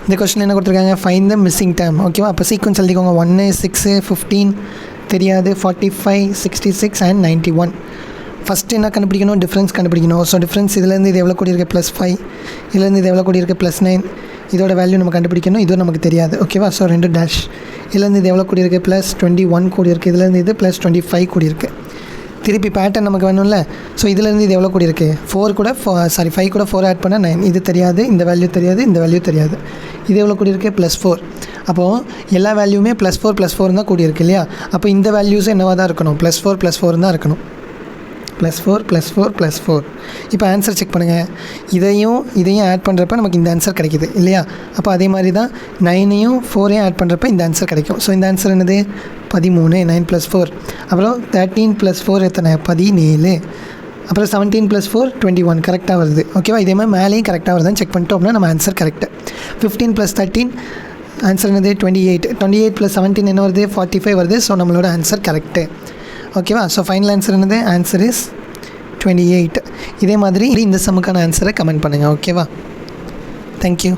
இந்த கொஸ்டின் என்ன கொடுத்துருக்காங்க, ஃபைண்ட் த மிஸ்ஸிங் டேர்ம். ஓகேவா, அப்போ சீக்வன்ஸ் எழுதிக்கோங்க. 1 6 15 தெரியாது, 45 66 அண்ட் 91. ஃபஸ்ட்டு என்ன கண்டுபிடிக்கணும், டிஃப்ரென்ஸ் கண்டுபிடிக்கணும். ஸோ டிஃப்ரென்ஸ் இதுலேருந்து இது எவ்வளோ கூடி இருக்குது, +5, இதுலேருந்து இது எவ்வளோ கூடி இருக்குது, +9. இதோட வேல்யூ நம்ம கண்டுபிடிக்கணும், இதுவும் நமக்கு தெரியாது. ஓகேவா, ஸோ 2 டேஷ். இதுலேருந்து இது எவ்வளோ கூடி இருக்குது, +21 கூடி இருக்குது, இதுலேருந்து இது +25 கூடி இருக்குது. திருப்பி பேட்டர்ன் நமக்கு வேணும்ல. ஸோ இதுலேருந்து இது எவ்வளோ கூடி இருக்குது, 4 கூட 5 கூட 4 ஆட் பண்ணால் 9. இது தெரியாது, இந்த வேல்யூ தெரியாது, இந்த வேல்யூ தெரியாது. இது எவ்வளோ கூடி இருக்குது, +4. அப்போது எல்லா வேல்யூமே +4 தான் கூடி இருக்குது இல்லையா. அப்போ இந்த வேல்யூஸும் என்னவாக தான் இருக்கணும், +4 தான் இருக்கணும். +4. இப்போ ஆன்சர் செக் பண்ணுங்கள். இதையும் ஆட் பண்ணுறப்ப நமக்கு இந்த ஆன்சர் கிடைக்கிது இல்லையா. அப்போ அதே மாதிரி தான் 9ஐயும் 4ஐயும் ஆட் பண்ணுறப்ப இந்த ஆன்சர் கிடைக்கும். ஸோ இந்த ஆன்சர் என்னது, 13. 9 + 4. அப்புறம் 13 + 4 எத்தனை, 17. அப்புறம் 17 + 4 21. கரெக்டாக வருது. ஓகேவா, இதே மாதிரி மேலேயும் கரெக்டாக வருதுன்னு செக் பண்ணிட்டோம் அப்படின்னா நம்ம ஆன்சர் கரெக்டு. 15 + 13 ஆன்சர் என்னது, 28. 28 + 17 என்ன வருது, 45 வருது. ஸோ நம்மளோட ஆன்சர் கரெக்டு. ஓகேவா, ஸோ ஃபைனல் ஆன்சர் என்னது, ஆன்சர் இஸ் 28. இதே மாதிரி இந்த சம்முக்கான ஆன்சரை கமெண்ட் பண்ணுங்கள். ஓகேவா, தேங்க்யூ.